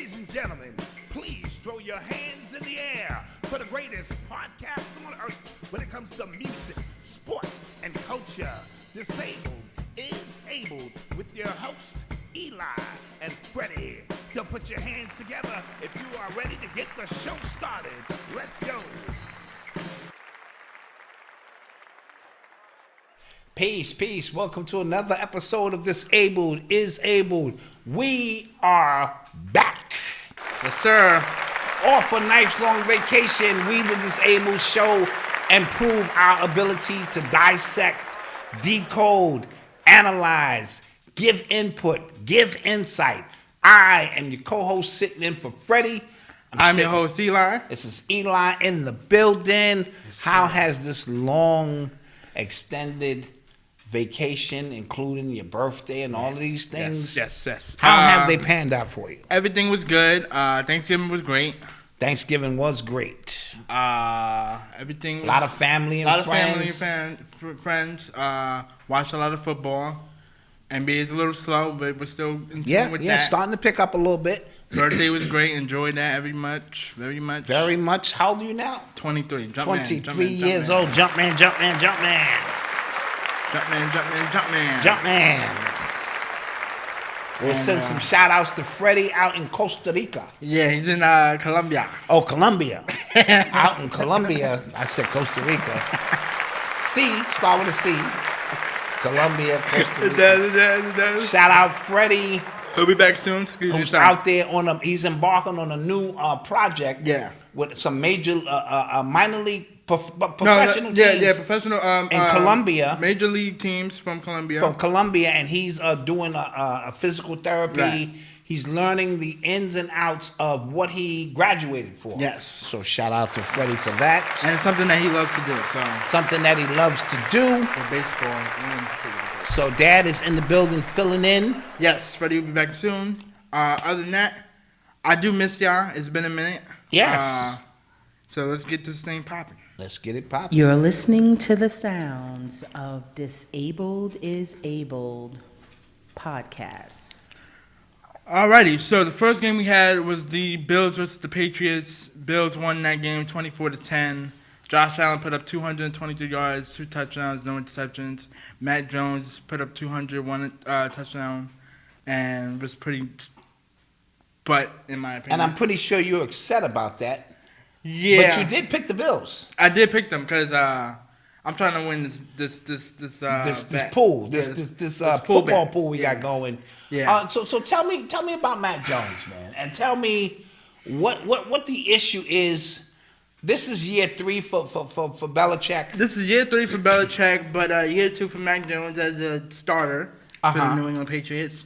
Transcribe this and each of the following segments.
Ladies and gentlemen, please throw your hands in the air for the greatest podcast on earth when it comes to music, sports, and culture. Disabled is Abled with your host, Eli and Fredy. So put your hands together if you are ready to get the show started. Let's go. Peace. Welcome to another episode of Disabled is Abled. We are back. Yes, sir. Off a nice long vacation, we the Disabled show improve our ability to dissect, decode, analyze, give input, give insight. I am your co-host sitting in for Fredy. I'm your host, Eli. This is Eli in the building. Yes, how has this long, extended vacation, including your birthday and all of these things? Yes. How have they panned out for you? Everything was good. Thanksgiving was great. Thanksgiving was great. Everything was... A lot of family and friends. Friends. Watched a lot of football. NBA is a little slow, but we're still in tune with that. Yeah, starting to pick up a little bit. Birthday was great. Enjoyed that very much. Very much. How old are you now? 23. 23 years old. Jumpman. We'll send some shout outs to Fredy out in Costa Rica. Yeah, he's in Colombia. Oh, Colombia. Out in Colombia. I said Costa Rica. C, start with a C. Colombia, Costa Rica. Shout out Fredy. He'll be back soon. Who's out there he's embarking on a new project. Yeah. With some major minor league professional teams. Yeah, professional. In Colombia. Major league teams from Colombia. And he's doing a physical therapy. Right. He's learning the ins and outs of what he graduated for. Yes. So shout out to Fredy for that. And it's something that he loves to do. Something that he loves to do. For baseball. So Dad is in the building filling in. Yes, Fredy will be back soon. Other than that, I do miss y'all. It's been a minute. Yes. So let's get this thing popping. Let's get it popping. You're listening to the sounds of Disabled is Abled podcast. Alrighty, so the first game we had was the Bills versus the Patriots. Bills won that game 24-10. Josh Allen put up 223 yards, 2 touchdowns, no interceptions. Matt Jones put up 201 touchdown, and was pretty. But in my opinion, and I'm pretty sure you're upset about that. Yeah, but you did pick the Bills. I did pick them because I'm trying to win this pool, this football pool we got going. Yeah. So tell me about Matt Jones, man, and tell me what the issue is. This is year 3 for Belichick. This is year 3 for Belichick, but year 2 for Mac Jones as a starter for the New England Patriots.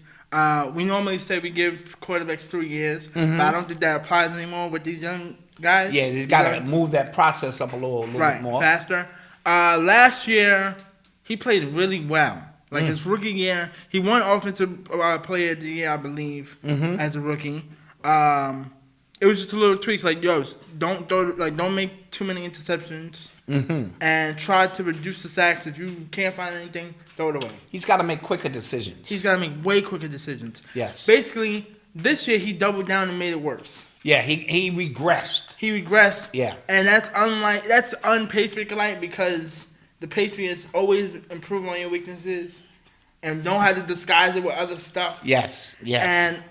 We normally say we give quarterbacks 3 years, but I don't think that applies anymore with these young guys. Yeah, he's got to move that process up a little bit more. Faster. Last year, he played really well. Like his rookie year, he won Offensive Player of the Year, I believe, as a rookie. It was just a little tweaks, like don't make too many interceptions, and try to reduce the sacks. If you can't find anything, throw it away. He's got to make quicker decisions. He's got to make way quicker decisions. Yes. Basically, this year he doubled down and made it worse. Yeah, he regressed. Yeah. And that's un-Patriot-like because the Patriots always improve on your weaknesses and don't have to disguise it with other stuff. Yes. And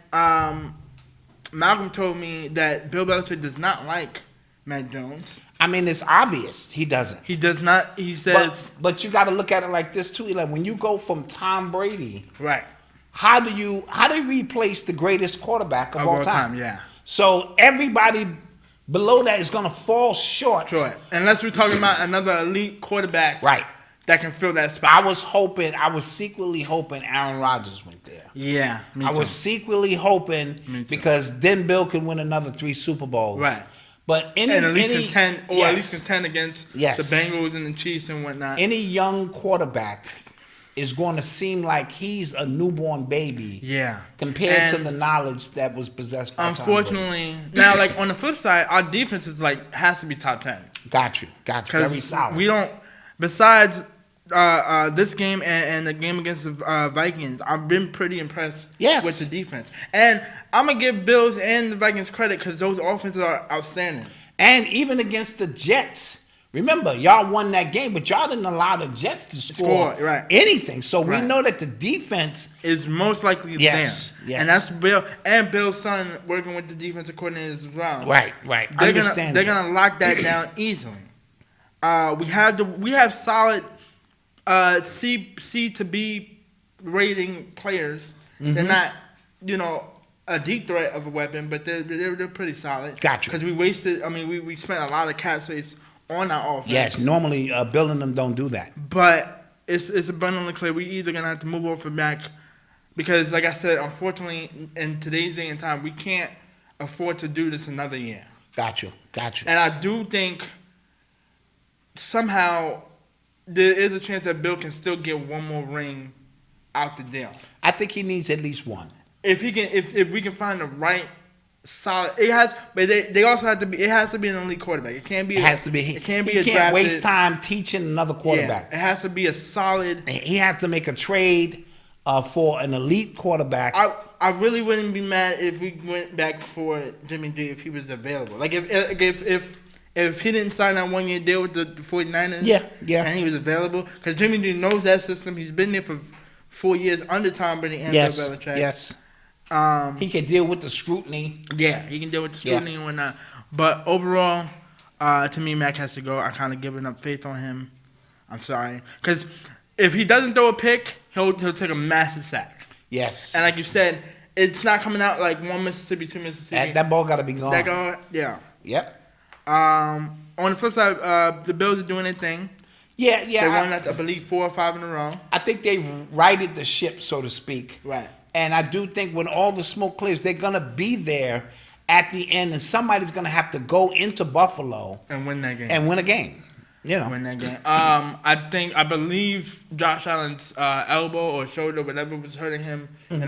Malcolm told me that Bill Belichick does not like Mac Jones. I mean, it's obvious he doesn't. He does not. He says. But you got to look at it like this too, Eli. When you go from Tom Brady, right? How do you replace the greatest quarterback of all time? Yeah. So everybody below that is going to fall short. Sure. Unless we're talking about another elite quarterback, right? That can fill that spot. I was secretly hoping Aaron Rodgers went there. Yeah, me too. I was secretly hoping because then Bill can win another 3 Super Bowls. Right. But at least contend against the Bengals and the Chiefs and whatnot. Any young quarterback is going to seem like he's a newborn baby. Yeah. Compared to the knowledge that was possessed by unfortunately, Tom Brady. Now, like on the flip side, our defense is has to be top 10. Got you. Very solid. We don't. Besides this game and the game against the Vikings, I've been pretty impressed with the defense. And I'm gonna give Bills and the Vikings credit because those offenses are outstanding. And even against the Jets, remember, y'all won that game, but y'all didn't allow the Jets to score right. anything. So we Right. know that the defense Is most likely Yes, there. yes. And that's Bill's son working with the defensive coordinators as well. right. They're gonna lock that down easily. We have solid C to B rating players. Mm-hmm. They're not, a deep threat of a weapon, but they're pretty solid. Gotcha. Because we spent a lot of cap space on our offense. Yes, normally building them don't do that. But it's abundantly clear we either gonna have to move off of Mac because, like I said, unfortunately, in today's day and time, we can't afford to do this another year. Got you. And I do think somehow there is a chance that Bill can still get one more ring out the deal. I think he needs at least one. If he can, if we can find the right solid, it has. But they also have to be. It has to be an elite quarterback. It can't be. It has to be. It can't be he a can't drafted, waste time teaching another quarterback. Yeah, it has to be a solid. He has to make a trade for an elite quarterback. I really wouldn't be mad if we went back for Jimmy G if he was available. Like if he didn't sign that 1 year deal with the 49ers. Yeah. And he was available because Jimmy G knows that system. He's been there for 4 years under Tom Brady and Bill Belichick. Yes. He can deal with the scrutiny. Yeah, he can deal with the scrutiny and whatnot. But overall, to me, Mac has to go. I kind of given up faith on him. I'm sorry. Because if he doesn't throw a pick, he'll take a massive sack. Yes. And like you said, it's not coming out like one Mississippi, two Mississippi. That ball got to be gone. Yeah. Yep. On the flip side, the Bills are doing their thing. Yeah. They won, I believe, 4 or 5 in a row. I think they've righted the ship, so to speak. Right. And I do think when all the smoke clears, they're going to be there at the end, and somebody's going to have to go into Buffalo and win that game. And win a game. Win that game. I believe Josh Allen's elbow or shoulder, whatever was hurting him in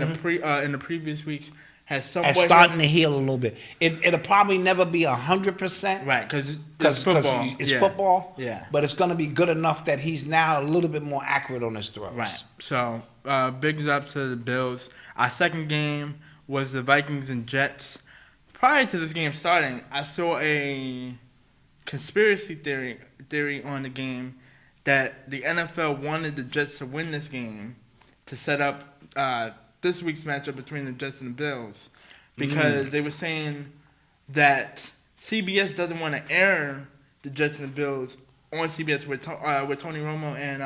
the previous weeks, has somewhat starting to heal a little bit. It'll probably never be 100%. Right, because it's football. It's football. Yeah. But it's going to be good enough that he's now a little bit more accurate on his throws. Right. So, big up to the Bills. Our second game was the Vikings and Jets. Prior to this game starting, I saw a conspiracy theory on the game that the NFL wanted the Jets to win this game to set up this week's matchup between the Jets and the Bills because they were saying that CBS doesn't want to air the Jets and the Bills on CBS with Tony Romo and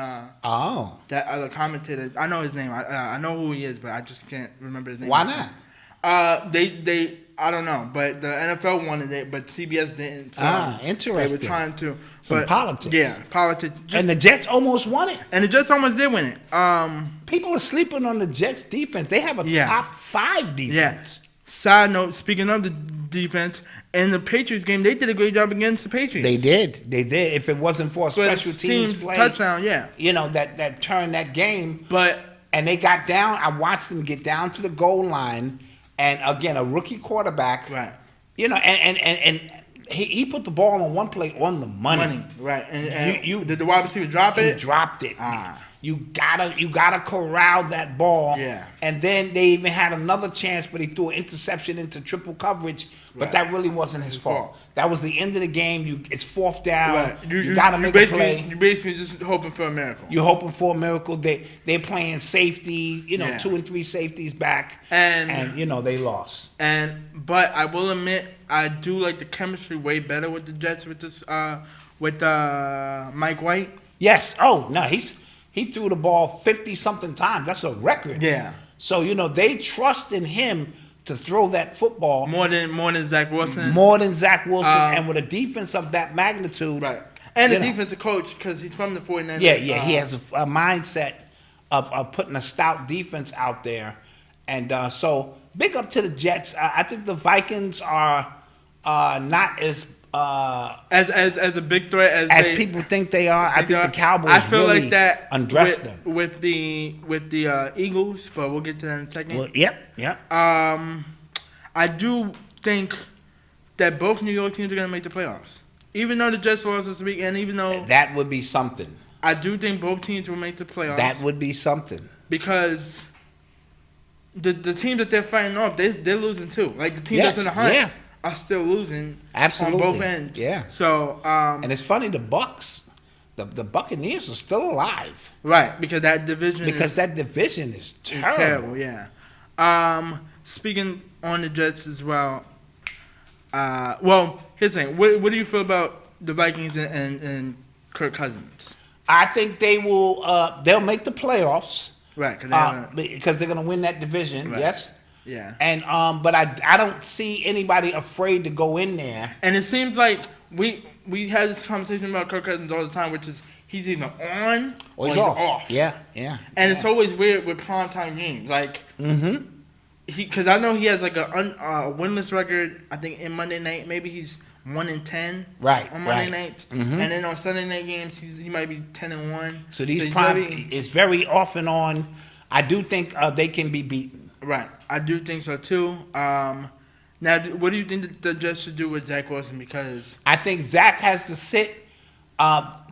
that other commentator. I know his name. I know who he is, but I just can't remember his name. Why not? They I don't know, but the NFL wanted it, but CBS didn't. So interesting. They were trying to. Some politics. Yeah, politics. And the Jets almost won it. And the Jets almost did win it. People are sleeping on the Jets defense. They have a top 5 defense. Yeah. Side note, speaking of the defense, in the Patriots game, they did a great job against the Patriots. They did. If it wasn't for a special teams play. Touchdown, yeah. That turned that game. And they got down. I watched them get down to the goal line. And again, a rookie quarterback, right? And he put the ball on one play on the money, right? And you did the wide receiver drop it? He dropped it. You gotta corral that ball. Yeah. And then they even had another chance, but he threw an interception into triple coverage. But that really wasn't his fault. That was the end of the game. It's 4th down. Right. You gotta make a play. You're basically just hoping for a miracle. You're hoping for a miracle. They're playing safeties, 2 and 3 safeties back, and they lost. But I will admit, I do like the chemistry way better with the Jets with this with Mike White. Yes. Oh no, he threw the ball 50-something times. That's a record. Yeah. So they trust in him to throw that football more than Zach Wilson. And with a defense of that magnitude, right? And the defensive coach because he's from the 49ers. Yeah. He has a mindset of putting a stout defense out there, and so big up to the Jets. I think the Vikings are not as a big threat as people think they are. I think the Cowboys really like that undressed them with the Eagles, but we'll get to that in a second. Well, yep. I do think that both New York teams are going to make the playoffs, even though the Jets lost this week, and even though that would be something. I do think both teams will make the playoffs. That would be something because the team that they're fighting off, they're losing too. Like the team that's in the hunt are still losing. Absolutely. On both ends. Yeah. So and it's funny, the Bucks, the Buccaneers are still alive. Right, because that division is terrible. Yeah. Speaking on the Jets as well. Well, here's the thing. What do you feel about the Vikings and Kirk Cousins? I think they will. They'll make the playoffs. Right, because they're going to win that division. Right. Yes. Yeah. And but I don't see anybody afraid to go in there. And it seems like we had this conversation about Kirk Cousins all the time, which is he's either on or he's off. Yeah. And it's always weird with primetime games, like. Because I know he has like a winless record. I think in Monday night, maybe he's 1-10. Right. On Monday nights, and then on Sunday night games, he might be 10-1. So these it's very off and on. I do think they can be beaten. Right. I do think so too. Now, what do you think that the Jets should do with Zach Wilson? Because I think Zach has to sit.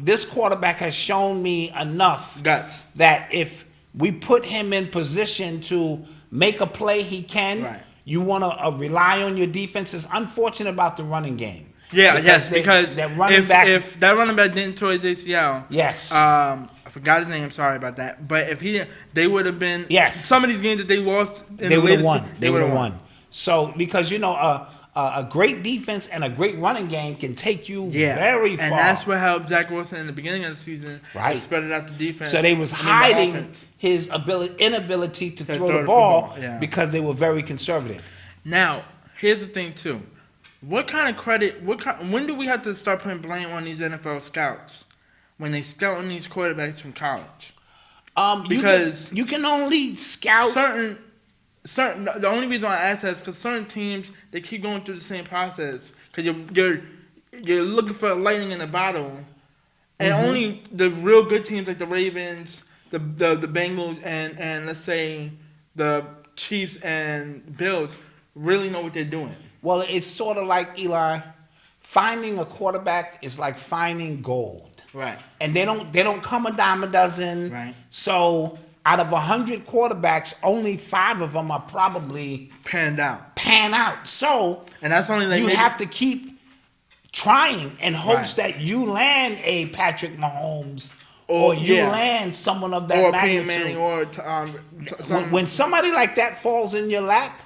This quarterback has shown me enough guts that if we put him in position to make a play, he can. Right. You want to rely on your defense. It's unfortunate about the running game. Yeah, because because that running if that running back didn't tear his ACL, yes. I forgot his name. Sorry about that. But if he didn't, they would have been. Yes. Some of these games that they lost, they would have won. They would have won. So because a great defense and a great running game can take you very far. And that's what helped Zach Wilson in the beginning of the season. Right. Spread it out the defense. So they was hiding his inability to throw the ball because they were very conservative. Now, here's the thing too. What kind of credit? When do we have to start putting blame on these NFL scouts when they scouting these quarterbacks from college? Because you can only scout certain. The only reason I ask that is because certain teams they keep going through the same process because you're looking for lightning in the bottle, and only the real good teams like the Ravens, the Bengals, and let's say the Chiefs and Bills really know what they're doing. Well, it's sort of like, Eli, finding a quarterback is like finding gold. Right. And they don't come a dime a dozen. Right. So out of 100 quarterbacks, only 5 of them are probably pan out. So and that's only like you have to keep trying in hopes that you land a Patrick Mahomes or you land someone of that or magnitude. Manning or when somebody like that falls in your lap,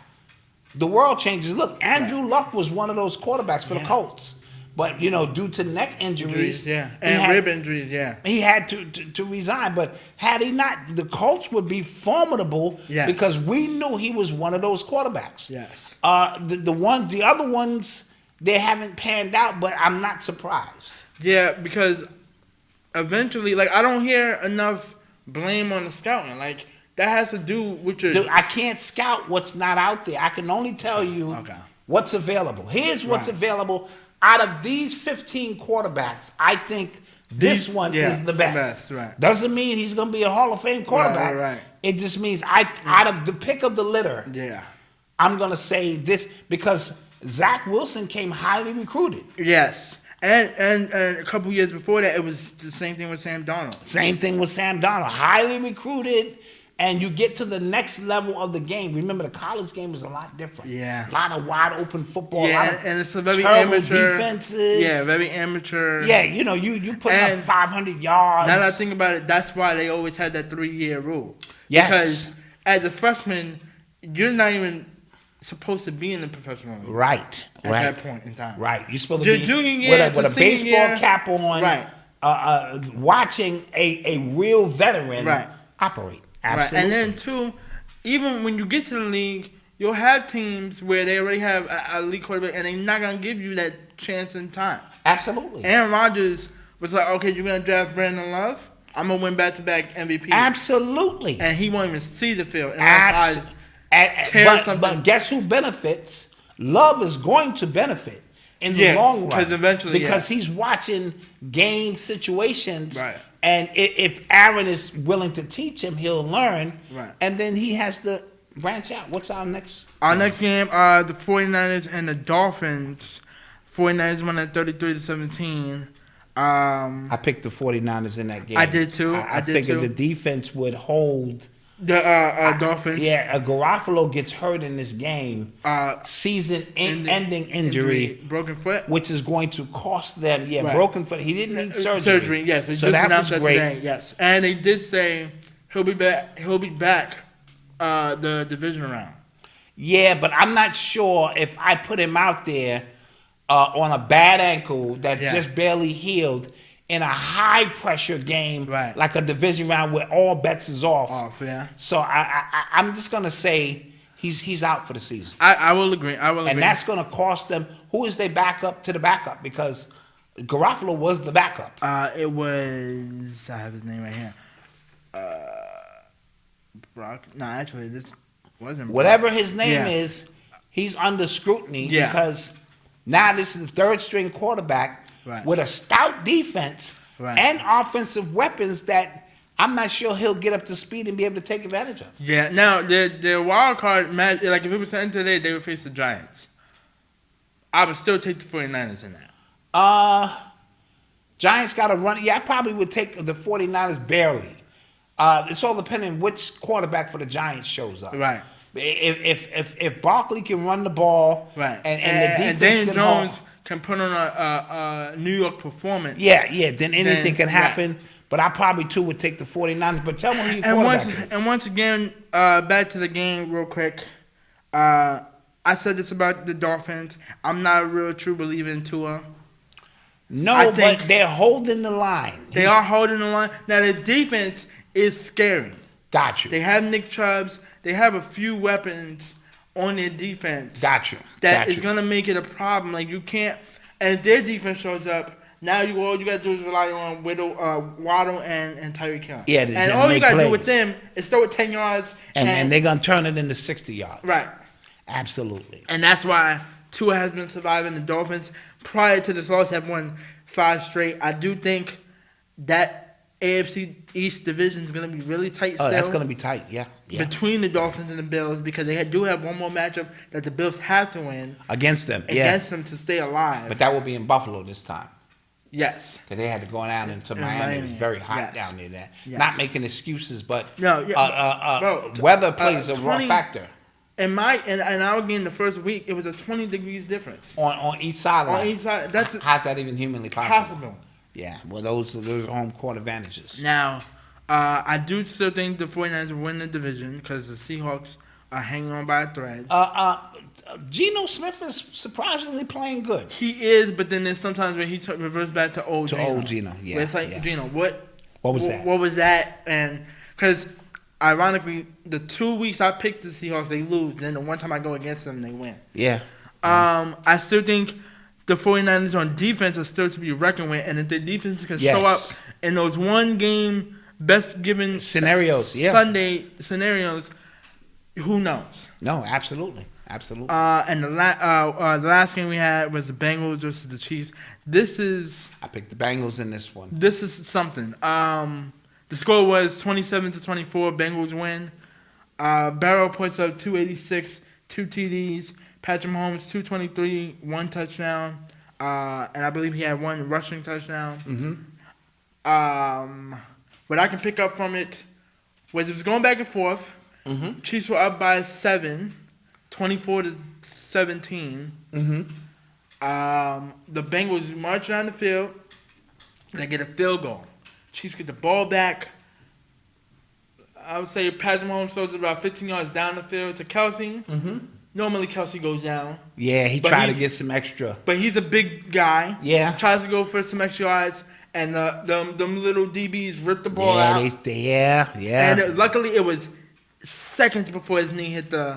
the world changes. Look, Andrew Luck was one of those quarterbacks for the Colts. But, due to neck injuries. And rib injuries, he had to resign. But had he not, the Colts would be formidable because we knew he was one of those quarterbacks. Yes. The other ones, they haven't panned out, but I'm not surprised. Yeah, because eventually, I don't hear enough blame on the scouting. That has to do with your... Dude, I can't scout what's not out there. I can only tell you what's available. Here's what's available. Out of these 15 quarterbacks, I think this one is the best. Right. Doesn't mean he's going to be a Hall of Fame quarterback. Right. It just means out of the pick of the litter, I'm going to say this because Zach Wilson came highly recruited. Yes. And a couple years before that, it was the same thing with Sam Darnold. Highly recruited. And you get to the next level of the game. Remember, the college game is a lot different. Yeah. A lot of wide open football. Yeah, and it's a very terrible amateur defenses. Yeah, very amateur. Yeah, you put up 500 yards. Now that I think about it, that's why they always had that 3-year rule. Yes. Because as a freshman, you're not even supposed to be in the professional league. Right. At that point in time. Right. You're supposed to be junior year with a baseball cap on. Right. Watching a real veteran operate. Absolutely. Right. And then, too, even when you get to the league, you'll have teams where they already have a league quarterback, and they're not going to give you that chance in time. Absolutely. Aaron Rodgers was like, okay, you're going to draft Brandon Love? I'm going to win back-to-back MVP. Absolutely. And he won't even see the field. But guess who benefits? Love is going to benefit in the long run. Because eventually, because he's watching game situations. Right. And if Aaron is willing to teach him, he'll learn. Right. And then he has to branch out. What's our next? Our next game are the 49ers and the Dolphins. 49ers won at 33-17. I picked the 49ers in that game. I did too. I figured the defense would hold The Dolphins. Yeah, Garofalo gets hurt in this game. Season-ending injury. Broken foot. Which is going to cost them. Yeah, Right. broken foot. He didn't need surgery. Surgery, yes. So that was great. Today, yes. And they did say he'll be back the division round. Yeah, but I'm not sure if I put him out there on a bad ankle that just barely healed in a high-pressure game like a division round where all bets is off. So I'm just going to say he's out for the season. I will agree. And that's going to cost them. Who is their backup to the backup? Because Garofalo was the backup. It was... I have his name right here. Brock... No, actually, this wasn't Brock. Whatever his name is, he's under scrutiny because now this is the third-string quarterback with a stout defense and offensive weapons that I'm not sure he'll get up to speed and be able to take advantage of. Yeah. Now, their wild card match, like if it was something today, they would face the Giants. I would still take the 49ers in that. Giants got to run. Yeah, I probably would take the 49ers barely. It's all depending on which quarterback for the Giants shows up. Right. If Barkley can run the ball and the defense Daniel can Jones can put on a New York performance. Then anything can happen. Right. But I probably, too, would take the 49ers. But tell me who your quarterback is. And once again, back to the game real quick. I said this about the Dolphins. I'm not a real true believer in Tua. No, but they're holding the line. They are holding the line. Now, the defense is scary. Got you. They have Nick Chubbs. They have a few weapons on their defense. Got you. That is going to make it a problem. Like, you can't... And if their defense shows up, now all you got to do is rely on Waddle and Tyreek Hill. Yeah, and all you got to do with them is throw it 10 yards. And they're going to turn it into 60 yards. Right. Absolutely. And that's why Tua has been surviving. The Dolphins, prior to this loss, have won 5 straight. I do think that AFC East division is going to be really tight still. Oh, that's going to be tight, yeah. Between the Dolphins and the Bills, because they do have one more matchup that the Bills have to win. Against them, Against them to stay alive. But that will be in Buffalo this time. Yes. Because they had to go down into Miami. It was very hot down there. Yes. Not making excuses, but bro, weather plays a raw factor. In our game the first week, it was a 20 degrees difference. On each sideline. On each side. How's that even humanly possible? Possible. Yeah, well, those are home court advantages. Now, I do still think the 49ers will win the division because the Seahawks are hanging on by a thread. Geno Smith is surprisingly playing good. He is, but then there's sometimes when he reverts back to old Geno. Old Geno, yeah. Where it's like, Geno, what was that? What was that? And because, ironically, the 2 weeks I picked the Seahawks, they lose. And then the one time I go against them, they win. Yeah. I still think the 49ers on defense are still to be reckoned with. And if their defense can show up in those one-game best-given scenarios, Sunday scenarios, who knows? No, absolutely. Absolutely. And the last game we had was the Bengals versus the Chiefs. I picked the Bengals in this one. This is something. The score was 27-24. Bengals win. Barrow puts up 286, 2 TDs. Patrick Mahomes 223, 1 touchdown. And I believe he had 1 rushing touchdown. Mm-hmm. What I can pick up from it was it was going back and forth. Mm-hmm. Chiefs were up by 7, 24-17. Mm-hmm. The Bengals march down the field. They get a field goal. Chiefs get the ball back. I would say Patrick Mahomes throws it about 15 yards down the field to Kelsey. Mm-hmm. Normally Kelsey goes down. Yeah, he tried to get some extra. But he's a big guy. Yeah. Tries to go for some extra yards. And them little DBs ripped the ball out. Yeah. And luckily it was seconds before his knee hit the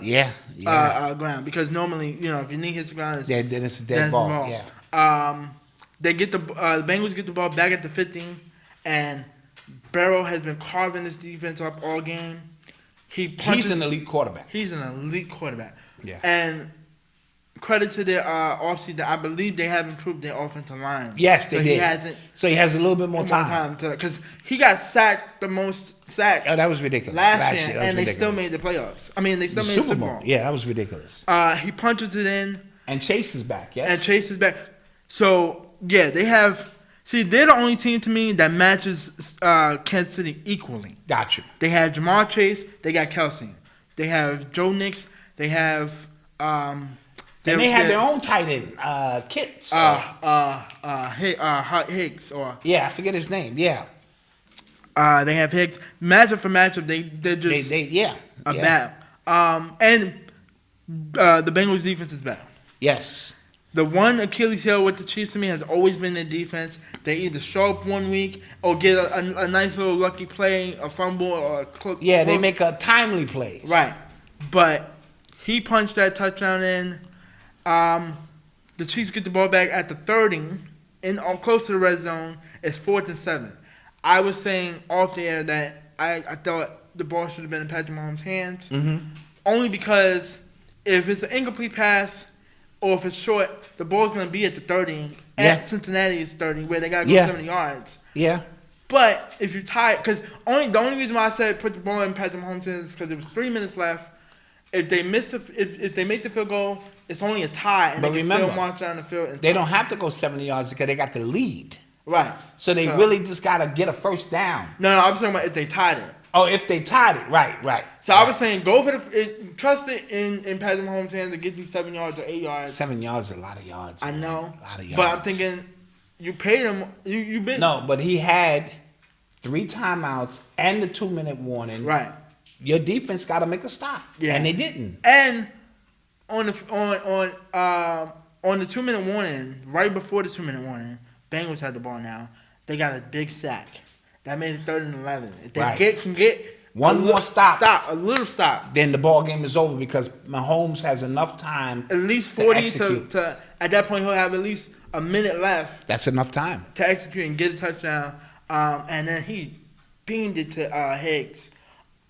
ground. Because normally, if your knee hits the ground, then it's a dead ball. Yeah. They get the Bengals get the ball back at the 15, and Barrow has been carving this defense up all game. He's an elite quarterback. Yeah. And credit to their offseason, I believe they have improved their offensive line. Yes, they did. So he has a little bit more time. Because he got sacked the most sacks. Oh, that was ridiculous. Last year, and they still made the playoffs. I mean, they still made the Super Bowl. Yeah, that was ridiculous. He punches it in. And Chase is back, yes? And Chase is back. So, yeah, they have See, they're the only team to me that matches Kansas City equally. Got you. They have Jamar Chase. They got Kelsey. They have Joe Nix. They have. And they have their own tight end, Kits. Higgs or. Yeah, I forget his name. Yeah. They have Higgs. Matchup for matchup, they're just bad. And the Bengals defense is better. Yes. The one Achilles heel with the Chiefs to me has always been their defense. They either show up one week or get a nice little lucky play, a fumble, or a close. Yeah, they make a timely plays. Right. But he punched that touchdown in. The Chiefs get the ball back at the 30, close to the red zone. It's 4th and 7. I was saying off the air that I thought the ball should have been in Patrick Mahomes' hands. Mm-hmm. Only because if it's an incomplete pass or if it's short, the ball's going to be at the 30. At Cincinnati's 30, where they got to go 70 yards. Yeah. But if you tie it, because the only reason why I said put the ball in Patrick Mahomes' hands is because there was 3 minutes left. If they if they make the field goal, it's only a tie, and they can still march down the field. They don't have to go 70 yards because they got the lead. Right. So they really just got to get a first down. No, I'm talking about if they tied it. Oh, if they tied it. Right. So I was saying go for trust it in Patrick Mahomes' hands to get you 7 yards or 8 yards. 7 yards is a lot of yards. I know. A lot of yards. But I'm thinking you paid him. You've been. No, but he had 3 timeouts and the 2-minute warning. Right. Your defense got to make a stop. Yeah. And they didn't. And on the 2-minute warning, right before the 2-minute warning, Bengals had the ball now. They got a big sack. That made it 3rd and 11. If they can get one more a little stop, then the ball game is over because Mahomes has enough time. At least 40 to at that point he'll have at least a minute left. That's enough time to execute and get a touchdown. And then he beamed it to Higgs,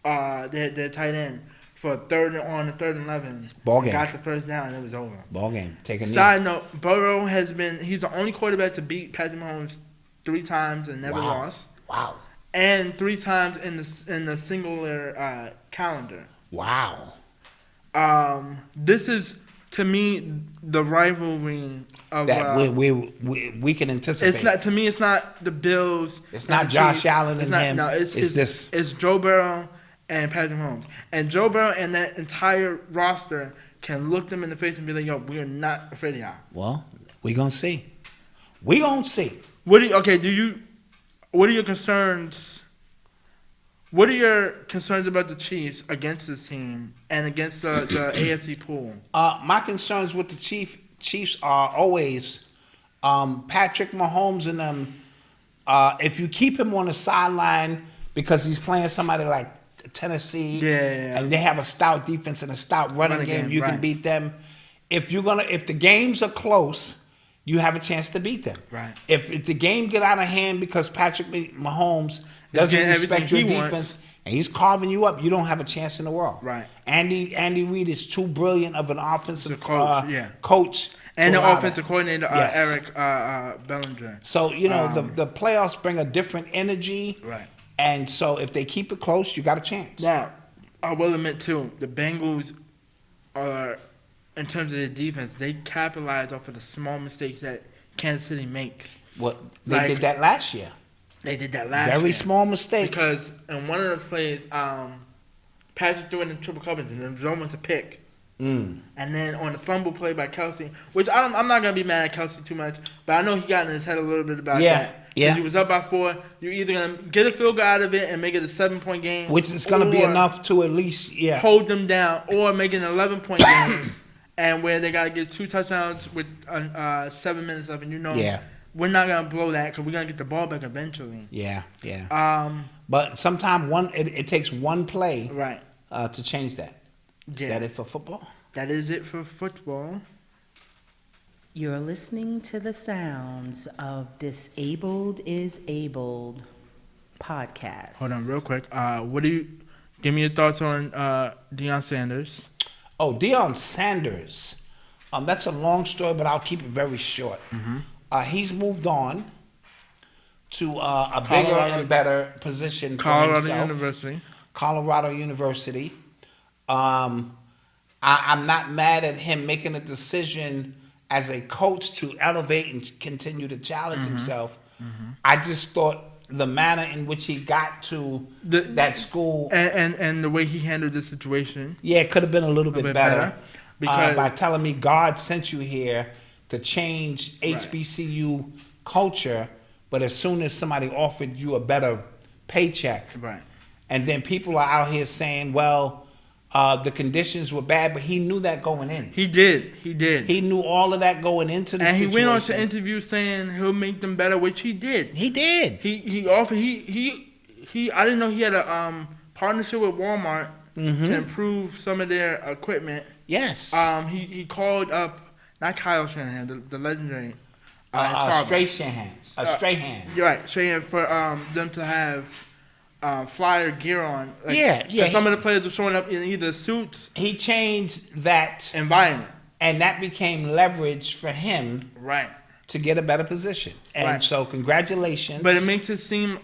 their tight end, for third and 11. Ball game. Got the first down and it was over. Ball game. Take a knee. Side note: Burrow he's the only quarterback to beat Patrick Mahomes 3 times and never lost. Wow. And 3 times in the singular calendar. Wow. This is to me the rivalry of that we can anticipate. It's not, to me. It's not the Bills. It's not Josh Allen and him. No, it's Joe Burrow and Patrick Mahomes. And Joe Burrow and that entire roster can look them in the face and be like, "Yo, we are not afraid of y'all." Well, we gonna see. We gonna see. What are your concerns? What are your concerns about the Chiefs against this team and against the AFC pool? My concerns with the Chiefs are always Patrick Mahomes and them. If you keep him on the sideline because he's playing somebody like Tennessee, and they have a stout defense and a stout running game, you can beat them. If the games are close, you have a chance to beat them. Right. If the game get out of hand because Patrick Mahomes doesn't respect your defense and he's carving you up, you don't have a chance in the world. Right. Andy Reid is too brilliant of an offensive coach. And the offensive coordinator, Eric Bellinger. So, the playoffs bring a different energy. Right. And so if they keep it close, you got a chance. Now, I will admit, too, the Bengals are, in terms of their defense, they capitalize off of the small mistakes that Kansas City makes. Well, they did that last year. They did that last year. Very small mistakes. Because in one of those plays, Patrick threw it in triple coverage and then Roman to pick. And then on the fumble play by Kelsey, which I'm not going to be mad at Kelsey too much, but I know he got in his head a little bit about that. Yeah. He was up by 4. You're either going to get a field goal out of it and make it a 7-point game. Which is going to be enough to at least, hold them down, or make it an 11-point game. And where they got to get 2 touchdowns with 7 minutes left. And we're not going to blow that because we're going to get the ball back eventually. Yeah. But sometimes it takes one play to change that. Is that it for football? That is it for football. You're listening to the sounds of Disabled is Abled podcast. Hold on real quick. Give me your thoughts on Deion Sanders. Oh, Deion Sanders. That's a long story, but I'll keep it very short. Mm-hmm. He's moved on to a bigger and better position for himself. Colorado University. I'm not mad at him making a decision as a coach to elevate and continue to challenge himself. I just thought the manner in which he got to that school and the way he handled the situation, it could have been a little bit better. Because By telling me God sent you here to change HBCU culture, but as soon as somebody offered you a better paycheck, right. and then people are out here saying, well, the conditions were bad, but he knew that going in. He did. He knew all of that going into the situation. And he went on to interview saying he'll make them better, which he did. He did. He offered he I didn't know he had a partnership with Walmart to improve some of their equipment. Yes. He called up not Kyle Shanahan, the legendary Strahan. You're right, Strahan for them to have flyer gear on. Like, yeah. Some of the players were showing up in either suits. He changed that environment, and that became leverage for him, right, to get a better position. And so, congratulations. But it makes it seem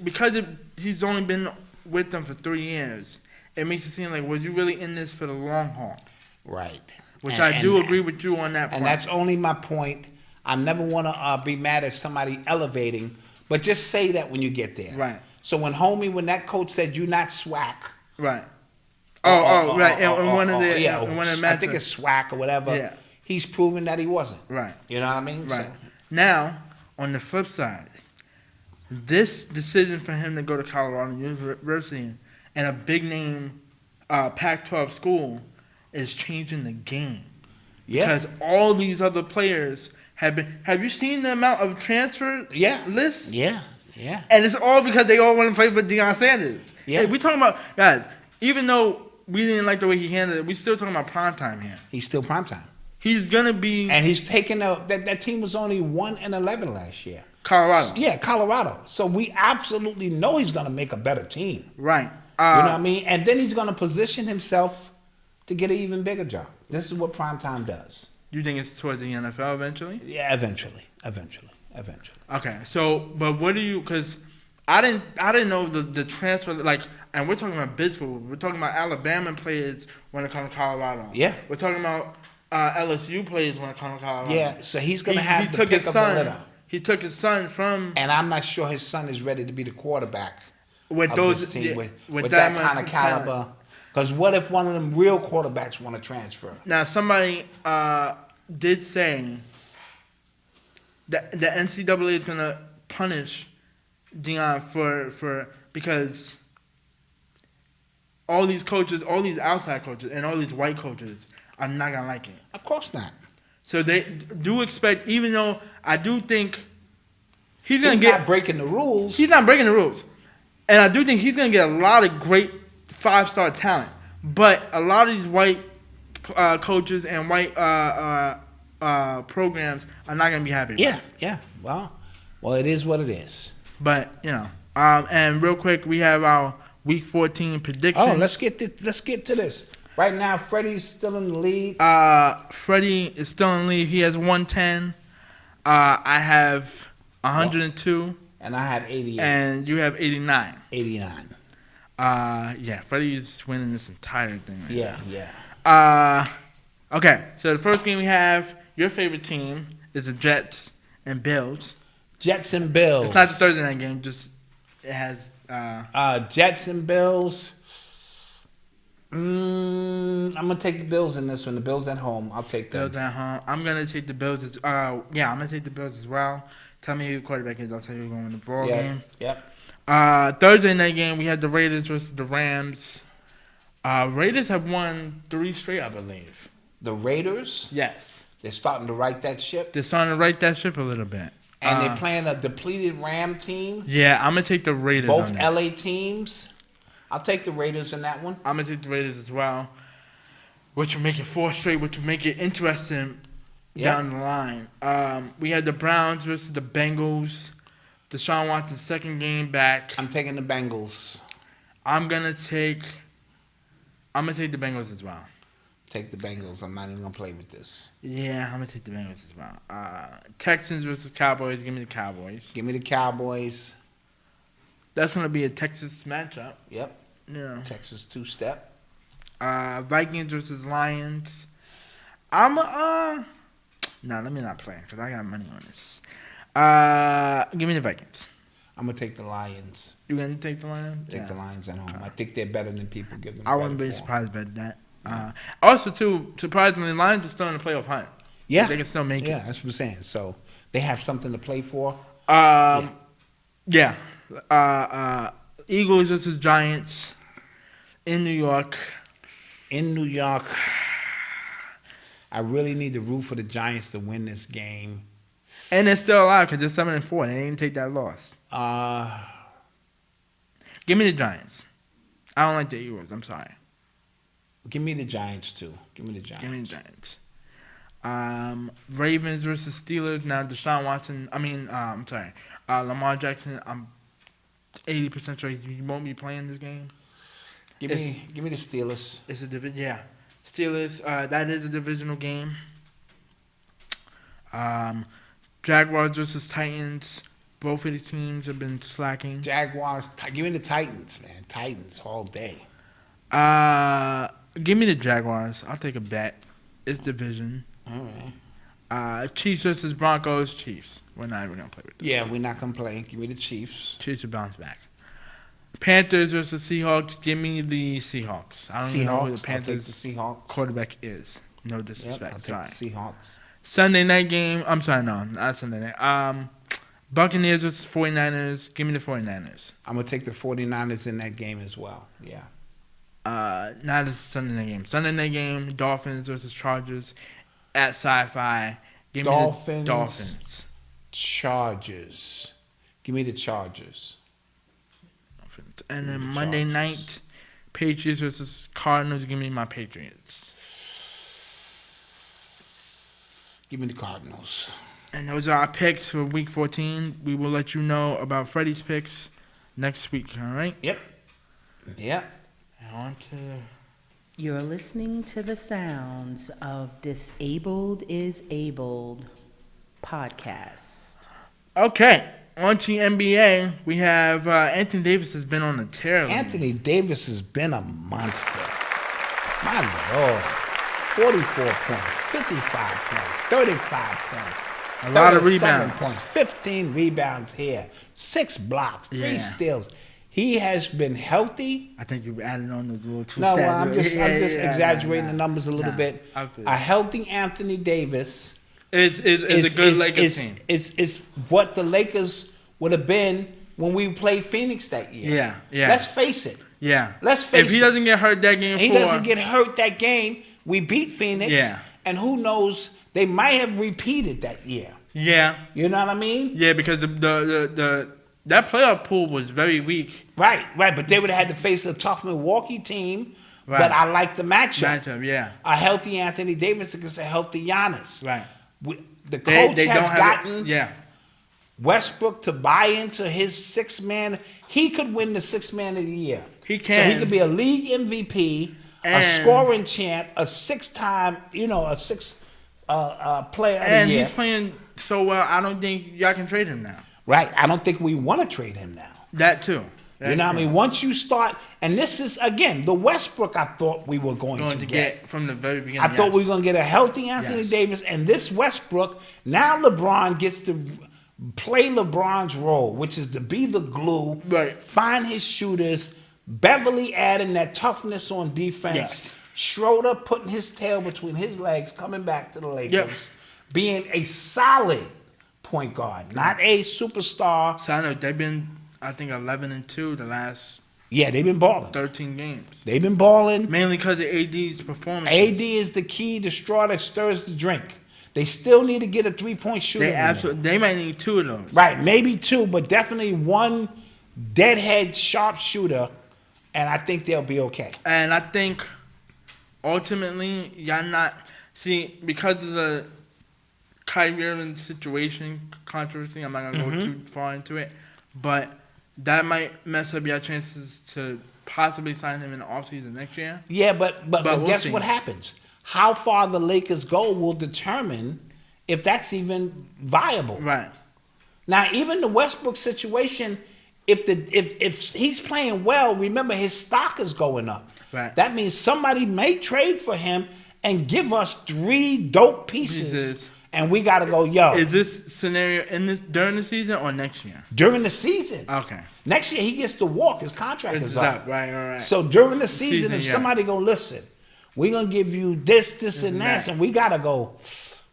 because he's only been with them for 3 years. It makes it seem like, was you really in this for the long haul? Right. Which I do agree with you on that point. And that's only my point. I never want to be mad at somebody elevating, but just say that when you get there. Right. So when that coach said, "You not SWAC." Right. Right. In one of the I think it's SWAC or whatever. Yeah. He's proven that he wasn't. Right. You know what I mean? Right. So. Now, on the flip side, this decision for him to go to Colorado University and a big name Pac-12 school is changing the game. Yeah. Because all these other players have you seen the amount of transfer lists? Yeah. And it's all because they all want to play for Deion Sanders. Yeah. Hey, we talking about, guys, even though we didn't like the way he handled it, we still talking about primetime here. He's still primetime. He's going to be... And he's taking that team was only 1-11 last year. Colorado. Yeah, Colorado. So we absolutely know he's going to make a better team. Right. You know what I mean? And then he's going to position himself to get an even bigger job. This is what primetime does. You think it's towards the NFL eventually? Yeah, eventually. Okay, so but what do you? Because I didn't know the transfer, like, and we're talking about big school. We're talking about Alabama players when it comes to Colorado. Yeah, we're talking about LSU players when it comes to Colorado. Yeah, so he's gonna have to pick up the litter. He took his son from, and I'm not sure his son is ready to be the quarterback with this team with that kind of caliber. Because what if one of them real quarterbacks want to transfer? Now, somebody did say that the NCAA is going to punish Deion for because all these coaches, all these outside coaches, and all these white coaches are not going to like it. Of course not. So they do expect, even though I do think he's going to get... not breaking the rules. He's not breaking the rules. And I do think he's going to get a lot of great 5-star talent. But a lot of these white coaches and white programs are not going to be happy. Yeah. Well, it is what it is. But, you know. And real quick, we have our Week 14 prediction. Oh, let's get to this. Right now, Freddie's still in the lead. Freddie is still in the lead. He has 110. I have 102. And I have 88. And you have 89. 89. Yeah, Freddie's winning this entire thing. Right Yeah. Okay, so the first game we have, your favorite team is the Jets and Bills. Jets and Bills. It's not the Thursday night game, just it has... Jets and Bills. I'm going to take the Bills in this one. The Bills at home. I'll take them. Bills at home. I'm going to take the Bills. I'm going to take the Bills as well. Tell me who the quarterback is. I'll tell you who's going to win the ball game. Yep. Thursday night game, we had the Raiders versus the Rams. Raiders have won 3 straight, I believe. The Raiders? Yes. They're starting to right that ship? They're starting to right that ship a little bit. And they're playing a depleted Ram team? Yeah, I'm going to take the Raiders. Both LA teams? I'll take the Raiders in that one. I'm going to take the Raiders as well. Which will make it 4 straight, which will make it interesting down the line. We had the Browns versus the Bengals. Deshaun Watson's second game back. I'm taking the Bengals. I'm gonna take the Bengals as well. Take the Bengals. I'm not even gonna play with this. Yeah, I'm gonna take the Bengals as well. Texans versus Cowboys. Give me the Cowboys. Give me the Cowboys. That's gonna be a Texas matchup. Yep. Yeah. Texas 2-step. Vikings versus Lions. Let me not play because I got money on this. Give me the Vikings. I'm gonna take the Lions. You gonna take the Lions? Take the Lions at home. I think they're better than people give them. I wouldn't be surprised by that. Also, too, surprisingly, the Lions are still in the playoff hunt. Yeah, they can still make it. Yeah, that's what I'm saying. So they have something to play for. Yeah. Eagles versus Giants in New York. In New York, I really need to root for the Giants to win this game. And they're still alive because they're 7-4. They didn't take that loss. Give me the Giants. I don't like the Eagles. I'm sorry. Give me the Giants too. Give me the Giants. Give me the Giants. Ravens versus Steelers. Now, Deshaun Watson. I'm sorry. Lamar Jackson. I'm 80% sure he won't be playing this game. Give me the Steelers. It's a division. Yeah, Steelers. That is a divisional game. Jaguars versus Titans. Both of these teams have been slacking. Jaguars. Give me the Titans, man. Titans all day. Give me the Jaguars. I'll take a bet. It's division. All right. Chiefs versus Broncos. Chiefs. We're not even gonna play with them. Yeah, we're not gonna play. Give me the Chiefs. Chiefs will bounce back. Panthers versus Seahawks. Give me the Seahawks. I don't even know who the Panthers I'll take the Seahawks. quarterback is. No disrespect. Yep, I'll take the Seahawks. Sunday night game. I'm sorry, no, not Sunday night. Buccaneers versus 49ers. Give me the 49ers. I'm going to take the 49ers in that game as well. Yeah. Not a Sunday night game. Sunday night game, Dolphins versus Chargers at Sci-Fi. Give me the Dolphins. Chargers. Give me the Chargers. And then Monday night, Patriots versus Cardinals. Give me my Patriots. Give me the Cardinals. And those are our picks for Week 14. We will let you know about Freddie's picks next week, all right? Yep. Yep. And on to... You're listening to the sounds of Disabled is Abled podcast. Okay, on to NBA. We have Anthony Davis has been on a tear. Anthony Davis has been a monster. My Lord. 44 points, 55 points, 35 points. A lot of rebounds. Points, 15 rebounds here, 6 blocks, 3 steals. He has been healthy. I think you added on those little two. No, well, I'm just exaggerating the numbers a little bit. A healthy Anthony Davis is a good Lakers team. It's what the Lakers would have been when we played Phoenix that year. Yeah. Let's face it. Yeah. Let's face it. If he doesn't get hurt that game, doesn't get hurt that game. We beat Phoenix. Yeah. And who knows? They might have repeated that year. Yeah. You know what I mean? Yeah, because that playoff pool was very weak. Right. But they would have had to face a tough Milwaukee team. Right. But I like the matchup. Yeah. A healthy Anthony Davis against a healthy Giannis. Right. The coach has gotten Westbrook to buy into his 6-man. He could win the 6-man of the year. He can. So he could be a league MVP, a scoring champ, a 6-time, a 6 player of the year. And he's playing so well, I don't think y'all can trade him now. Right. I don't think we want to trade him now. That too. You know what I mean? Once you start, and this is, again, the Westbrook I thought we were going to get. From the very beginning. I thought we were going to get a healthy Anthony Davis, and this Westbrook, now LeBron gets to play LeBron's role, which is to be the glue, find his shooters, Beverly adding that toughness on defense, Schroeder putting his tail between his legs, coming back to the Lakers, being a solid point guard, not a superstar. So I know they've been, I think, 11-2 the last they've been balling. 13 games. They've been balling. Mainly because of AD's performance. AD is the key, the straw that stirs the drink. They still need to get a 3-point shooter. They might need 2 of those. Right, maybe 2, but definitely 1 deadhead sharp shooter, and I think they'll be okay. And I think ultimately, y'all not because of the Kyrie Irving situation controversy. I'm not gonna go too far into it, but that might mess up your chances to possibly sign him in the offseason next year. Yeah, but guess what happens? How far the Lakers go will determine if that's even viable. Right. Now, even the Westbrook situation, if he's playing well, remember his stock is going up. Right. That means somebody may trade for him and give us 3 dope pieces And we got to go, yo. Is this scenario during the season or next year? During the season. Okay. Next year, he gets to walk. His contract is up. Right. So during the season, if yeah. somebody go, listen, we're going to give you this, and that. And we got to go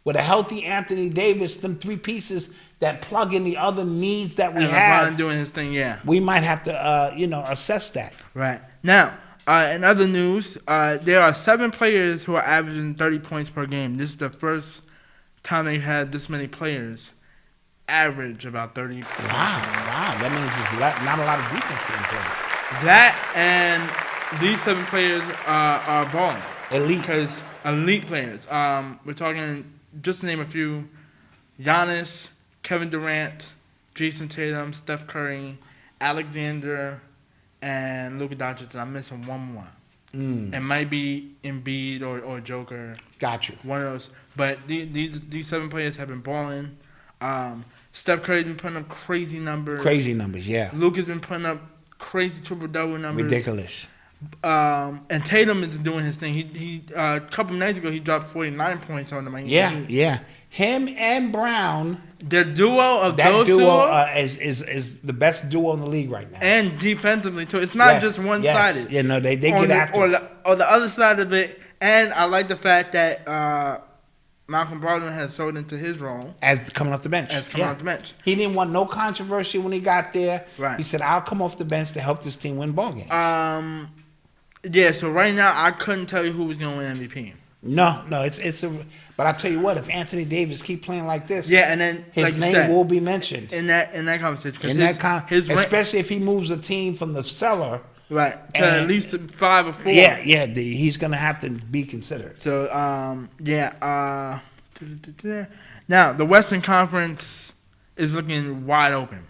with a healthy Anthony Davis, them three pieces that plug in the other needs that we have. LeBron doing his thing, yeah. We might have to, assess that. Right. Now, in other news, there are 7 players who are averaging 30 points per game. This is the first time they've had this many players average about 30 points. Wow. That means there's not a lot of defense being played. That and these 7 players are balling. Elite. Because elite players. We're talking, just to name a few, Giannis, Kevin Durant, Jason Tatum, Steph Curry, Alexander, and Luka Doncic. And I'm missing one more. It might be Embiid or Joker. Got you. One of those. But these 7 players have been balling. Steph Curry's been putting up crazy numbers. Crazy numbers, yeah. Luka's been putting up crazy triple-double numbers. Ridiculous. And Tatum is doing his thing. He a couple nights ago he dropped 49 points on the Miami Heat. Yeah. Him and Brown. The duo of That those duo two is the best duo in the league right now. and defensively too. It's not just one-sided. Yeah, no, they get after it. Or the other side of it. And I like the fact that Malcolm Brogdon has sold into his role As coming off the bench. off the bench. He didn't want no controversy when he got there. Right. He said, I'll come off the bench to help this team win ball games. Yeah. So right now I couldn't tell you who was going to win MVP. No, but I'll tell you what, if Anthony Davis keep playing like this, Yeah, and then his like you name said, will be mentioned. in that conversation. Especially if he moves a team from the cellar. Right, to And- at least 5 or 4. Yeah, he's gonna have to be considered. So, now the Western Conference is looking wide open,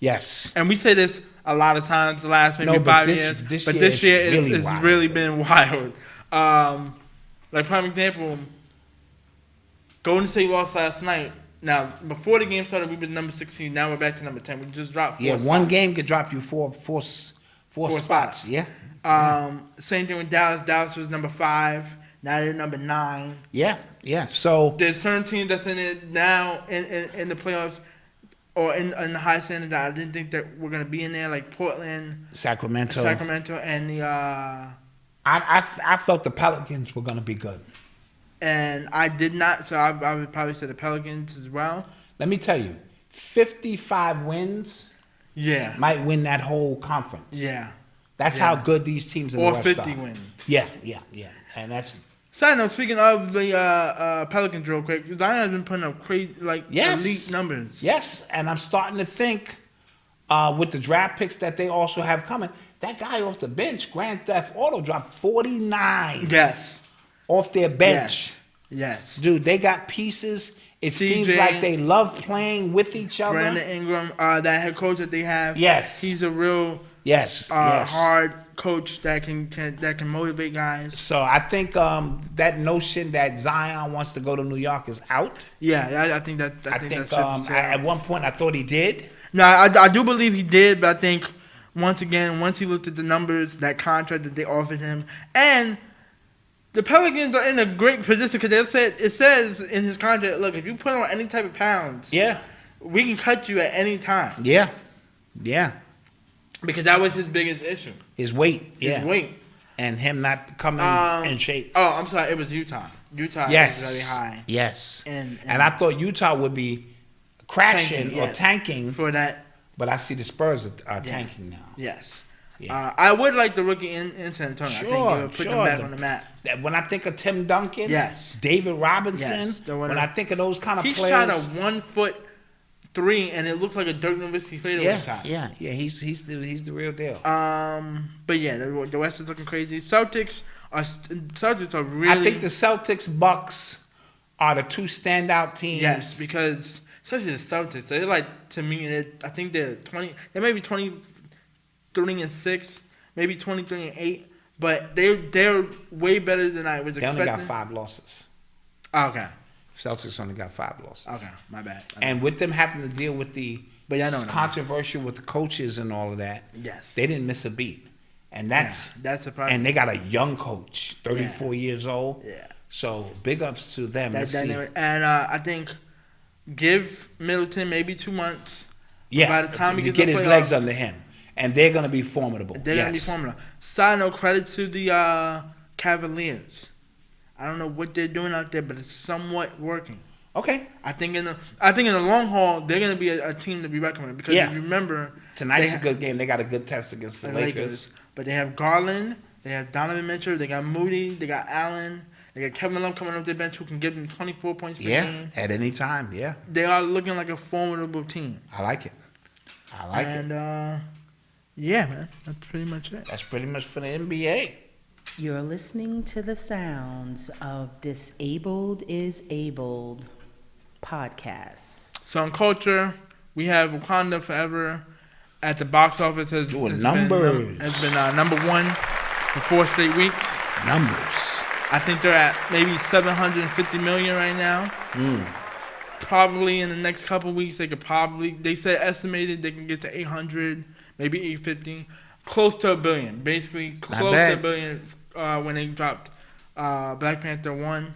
Yes. and we say this a lot of times the last maybe No, but 5 this- years. this But year this year it's really it's wild. really been wild. Like prime example, Golden State lost last night. Now before the game started, we were number 16. Now we're back to number 10. We just dropped 4 Yeah, spots. one game could drop you four spots. spots. Yeah. Same thing with Dallas. Dallas was number 5. Now they're number 9. Yeah. So There's certain teams that's in it now in the playoffs or in the high standings that I didn't think that we're gonna be in there, like Portland, Sacramento, and the I thought the Pelicans were gonna be good. and I did not. So I would probably say the Pelicans as well. Let me tell you, 55 wins Yeah, might win that whole conference. yeah. That's how good these teams in Or the West 50 are. wins. Yeah. And that's Side note, speaking of the Pelicans, real quick, Deion has been putting up crazy, elite numbers. Yes, and I'm starting to think with the draft picks that they also have coming, that guy off the bench, Grand Theft Auto, dropped 49 Yes. off their bench. Yes. Dude, they got pieces. It seems CJ, like they love playing with each other. Brandon Ingram, that head coach that they have. Yes. He's a real Yes. hard coach that can motivate guys. So I think that notion that Zion wants to go to New York is out. Yeah, I think that. I think at one point I thought he did. No, I do believe he did, but I think once he looked at the numbers, that contract that they offered him, and the Pelicans are in a great position because it says in his contract, look, if you put on any type of pounds, Yeah. we can cut you at any time. Yeah. Because that was his biggest issue. His weight. Yeah. His weight. And him not coming in shape. Oh, I'm sorry. It was Utah. Utah Yes. is very high. Yes. And I thought Utah would be crashing Tanking, or yes. tanking, For that, but I see the Spurs are tanking now. yes. Yeah. I would like the rookie in San Antonio. I think it would put them back on the map. When I think of Tim Duncan, Yes. David Robinson, Yes. when I think of those kind of He's players, shot a 1-foot 3, and it looks like a Dirk Nowitzki fadeaway shot. yeah, he's the real deal. But yeah, the West is looking crazy. Celtics are really. I think the Celtics Bucks are the two standout teams. Yes, because especially the Celtics, they're like, to me, I think they're 20. They may be 23-6, maybe 23-8, but they're way better than I was They expecting. only got 5 losses. Oh, okay. Celtics only got 5 losses. Okay, my bad. And with them having to deal with the But y'all know what I mean. controversy with the coaches and all of that, Yes. they didn't miss a beat. And that's a problem. and they got a young coach, 34 years old. Yeah. So big ups to them. Let's see. And I think give Middleton maybe 2 months. Yeah, by the time he to gets get the his playoffs, legs under him, and they're gonna be formidable. They're gonna be formidable. Side note, credit to the Cavaliers. I don't know what they're doing out there, but it's somewhat working. Okay. I think in the long haul, they're gonna be a team to be reckoned with because if you remember tonight's a good game. They got a good test against the Lakers. But they have Garland, they have Donovan Mitchell, they got Moody, they got Allen, they got Kevin Love coming off their bench who can give them 24 points per game. Yeah, at any time. Yeah. They are looking like a formidable team. I like it. And yeah, man, that's pretty much it. That's pretty much for the NBA. You're listening to the sounds of Disabled is Abled podcast. So in culture, we have Wakanda Forever at the box office. Has been number one for 4 straight weeks. Numbers. I think they're at maybe 750 million right now. Probably in the next couple of weeks, they said estimated they can get to 800, maybe 850, close to $1 billion. Basically, close to $1 billion when they dropped Black Panther 1,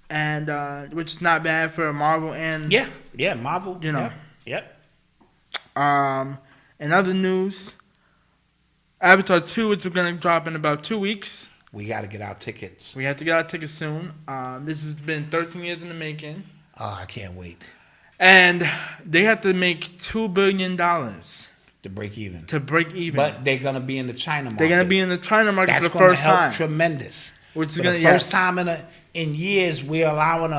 and which is not bad for Marvel and Marvel. You know, Yep. In other news, Avatar 2 is going to drop in about 2 weeks. We got to get our tickets. We have to get our tickets soon. This has been 13 years in the making. Oh, I can't wait. And they have to make $2 billion to break even. But they're going to be in the China market. They're going to be in the China market That's for the first time. That's going to help tremendous. Which is for the first time in years, we're allowing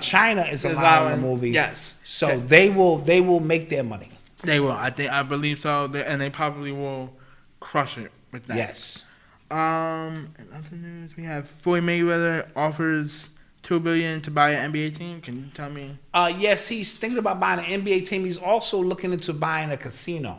China is allowing a movie. Yes. So they will make their money. They will. I believe so. And they probably will crush it with that. Yes. In other news, we have Floyd Mayweather offers $2 billion to buy an NBA team. Can you tell me? Yes, he's thinking about buying an NBA team. He's also looking into buying a casino,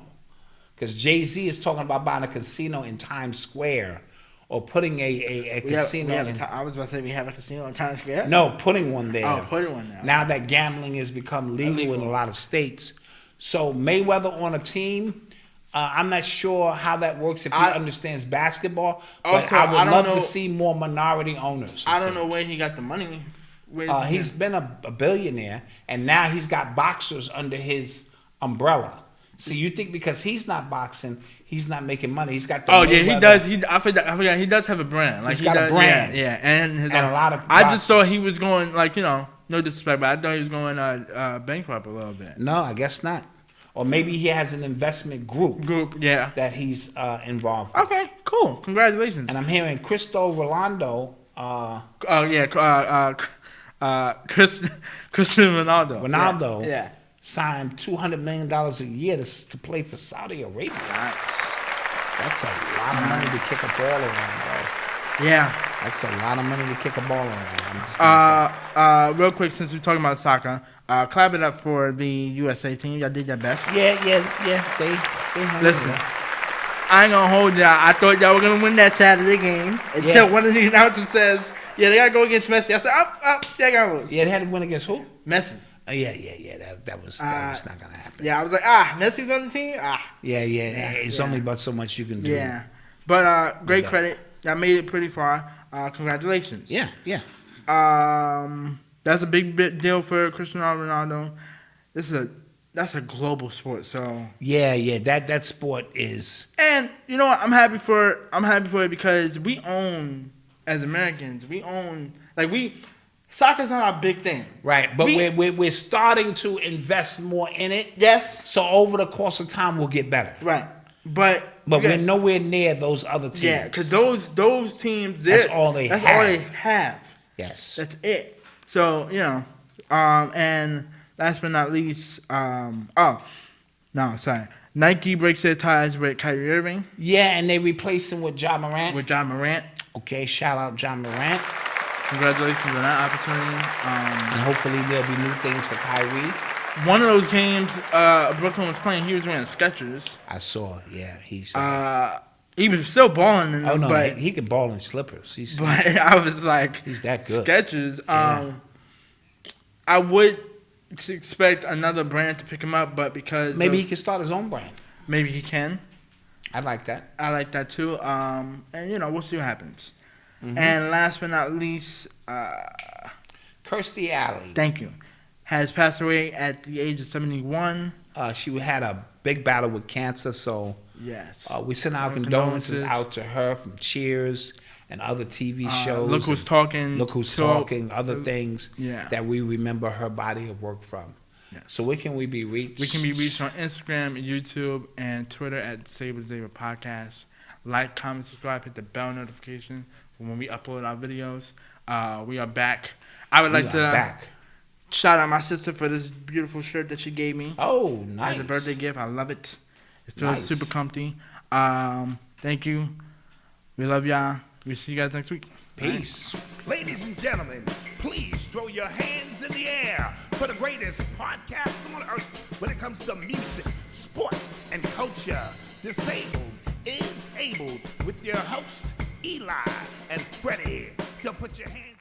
because Jay-Z is talking about buying a casino in Times Square, or putting a casino. I was about to say we have a casino in Times Square. No, putting one there. Oh, putting one there. Now that gambling has become legal in a lot of states, so Mayweather on a team. I'm not sure how that works if he understands basketball, but also, I would love to see more minority owners. I don't know where he got the money. He's been a billionaire, and now he's got boxers under his umbrella. So you think because he's not boxing, he's not making money? He's got the he does. I forgot. He does have a brand. He's got a brand. Yeah, and a lot of. I just thought he was going no disrespect, but I thought he was going bankrupt a little bit. No, I guess not. Or maybe he has an investment group. That he's involved with. Okay, cool. Congratulations. And I'm hearing Ronaldo. Cristiano Ronaldo. Ronaldo signed $200 million a year to play for Saudi Arabia. Nice. That's a lot of money to kick a ball around, bro. Yeah. That's a lot of money to kick a ball around. Real quick, since we're talking about soccer, clap it up for the USA team. Y'all did your best. Yeah. They listen. I ain't gonna hold y'all. I thought y'all were gonna win that Saturday game until one of the announcers says, "Yeah, they gotta go against Messi." I said, "Up, they gotta lose." Yeah, they had to win against who? Messi. Yeah. That was not gonna happen. Yeah, I was like, Messi's on the team. Yeah. It's only about so much you can do. Yeah, but great credit. Y'all made it pretty far. Congratulations. Yeah. That's a big deal for Cristiano Ronaldo. That's a global sport, so yeah. That sport is. And you know what? I'm happy for it because we own, as Americans, soccer's not our big thing, right? But we're starting to invest more in it. Yes. So over the course of time, we'll get better. Right. But we're nowhere near those other teams. Yeah, because those teams, that's all they have. Yes. That's it. So, and last but not least, Nike breaks their ties with Kyrie Irving. Yeah, and they replaced him with Ja Morant. Okay, shout out Ja Morant. Congratulations on that opportunity. And hopefully there'll be new things for Kyrie. One of those games Brooklyn was playing, he was wearing Skechers. I saw, yeah. He was still balling in them. Oh, no, but he could ball in slippers. I was like, he's that good. Skechers. I would expect another brand to pick him up, but because maybe he can start his own brand. Maybe he can. I like that. I like that too. And we'll see what happens. And last but not least, Kirstie Alley. thank you, has passed away at the age of 71. She had a big battle with cancer, so Yes. we send our condolences out to her from Cheers and other TV shows. Look Who's Talking. Look Who's Talking, other things Yeah. that we remember her body of work from. Yes. So where can we be reached? We can be reached on Instagram, YouTube, and Twitter at Disabled Podcast. Like, comment, subscribe, hit the bell notification for when we upload our videos. We are back. I would like to shout out my sister for this beautiful shirt that she gave me. Oh, nice. As a birthday gift. I love it. It feels Nice. super comfy. Thank you. We love y'all. We'll see you guys next week. Peace. Ladies and gentlemen, please throw your hands in the air for the greatest podcast on earth when it comes to music, sports, and culture. Disabled is Abled with your host, Eli and Fredy. So put your hands